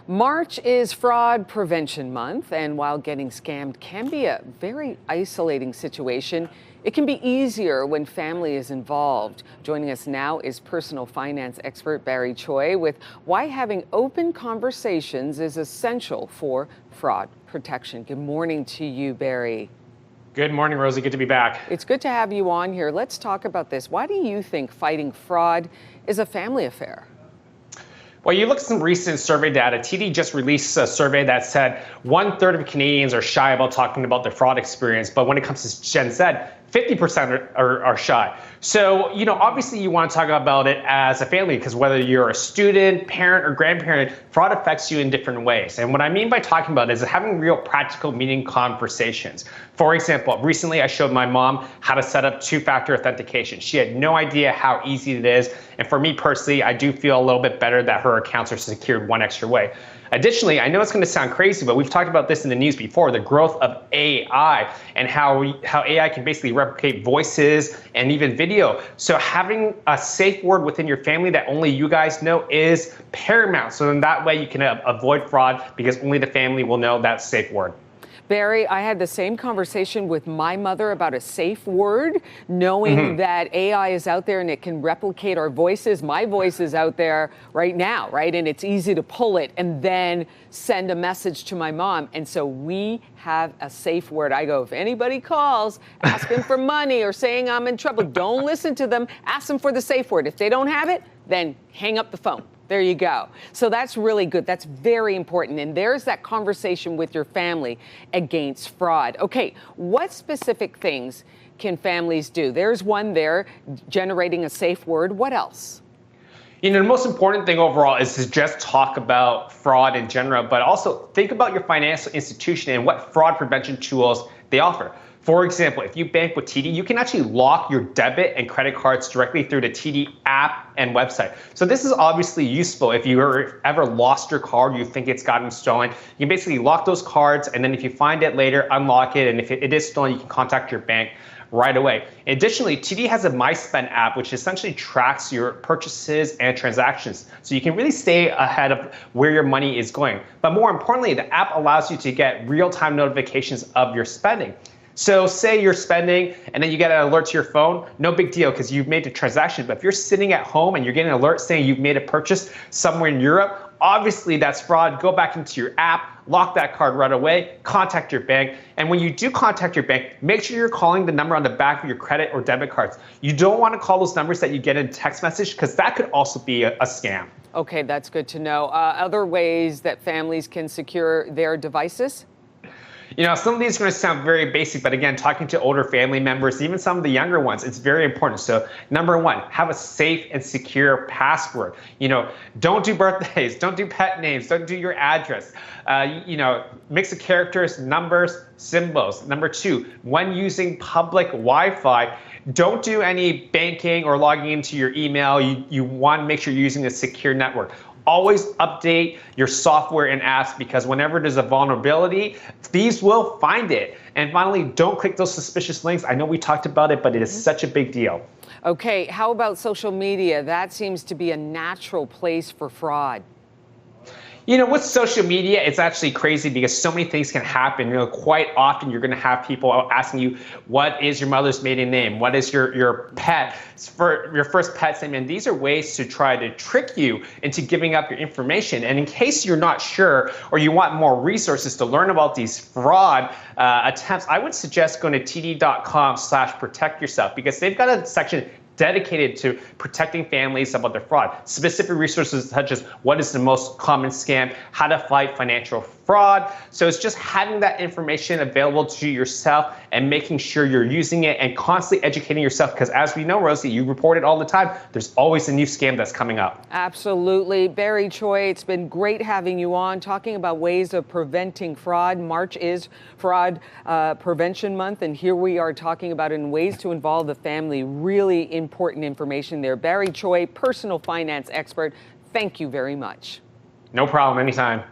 March is Fraud Prevention Month, and while getting scammed can be a very isolating situation, it can be easier when family is involved. Joining us now is personal finance expert Barry Choi with why having open conversations is essential for fraud protection. Good morning to you, Barry. Good morning, Rosie. Good to be back. It's good to have you on here. Let's talk about this. Why do you think fighting fraud is a family affair? Well, you look at some recent survey data. TD just released a survey that said 1/3 of Canadians are shy about talking about their fraud experience. But when it comes to Gen Z, 50% are shy. So, obviously you want to talk about it as a family because whether you're a student, parent, or grandparent, fraud affects you in different ways. And what I mean by talking about it is having real practical meaning conversations. For example, recently I showed my mom how to set up two-factor authentication. She had no idea how easy it is. And for me personally, I do feel a little bit better that her accounts are secured one extra way. Additionally, I know it's going to sound crazy, but we've talked about this in the news before, the growth of AI and how AI can basically replicate voices and even video. So having a safe word within your family that only you guys know is paramount. So in that way, you can avoid fraud because only the family will know that safe word. Barry, I had the same conversation with my mother about a safe word, knowing that AI is out there and it can replicate our voices. My voice is out there right now, right? And it's easy to pull it and then send a message to my mom. And so we have a safe word. I go, if anybody calls asking for money or saying I'm in trouble, don't listen to them. Ask them for the safe word. If they don't have it, then hang up the phone. There you go. So that's really good. That's very important. And there's that conversation with your family against fraud. Okay, what specific things can families do? There's one there, generating a safe word. What else? The most important thing overall is to just talk about fraud in general, but also think about your financial institution and what fraud prevention tools they offer. For example, if you bank with TD, you can actually lock your debit and credit cards directly through the TD app and website. So this is obviously useful if you ever lost your card, you think it's gotten stolen. You can basically lock those cards, and then if you find it later, unlock it, and if it is stolen, you can contact your bank right away. Additionally, TD has a MySpend app, which essentially tracks your purchases and transactions. So you can really stay ahead of where your money is going. But more importantly, the app allows you to get real-time notifications of your spending. So say you're spending and then you get an alert to your phone, no big deal because you've made the transaction. But if you're sitting at home and you're getting an alert saying you've made a purchase somewhere in Europe, obviously that's fraud. Go back into your app, lock that card right away, contact your bank. And when you do contact your bank, make sure you're calling the number on the back of your credit or debit cards. You don't want to call those numbers that you get in text message because that could also be a scam. Okay, that's good to know. Other ways that families can secure their devices? Some of these are going to sound very basic, but again, talking to older family members, even some of the younger ones, it's very important. So number one, have a safe and secure password. Don't do birthdays, don't do pet names, don't do your address. Mix of characters, numbers, symbols. Number two, when using public Wi-Fi, don't do any banking or logging into your email. You want to make sure you're using a secure network. Always update your software and apps because whenever there's a vulnerability, thieves will find it. And finally, don't click those suspicious links. I know we talked about it, but it is such a big deal. Okay, how about social media? That seems to be a natural place for fraud. With social media, it's actually crazy because so many things can happen. Quite often you're going to have people asking you, what is your mother's maiden name? What is your pet, for your first pet's name? And these are ways to try to trick you into giving up your information. And in case you're not sure or you want more resources to learn about these fraud attempts, I would suggest going to td.com/protect yourself because they've got a section dedicated to protecting families about their fraud. Specific resources such as what is the most common scam, how to fight financial fraud. So it's just having that information available to yourself and making sure you're using it and constantly educating yourself because as we know, Rosie, you report it all the time. There's always a new scam that's coming up. Absolutely. Barry Choi, it's been great having you on talking about ways of preventing fraud. March is Fraud Prevention Month, and here we are talking about it in ways to involve the family. Really important information there. Barry Choi, personal finance expert, thank you very much. No problem, anytime.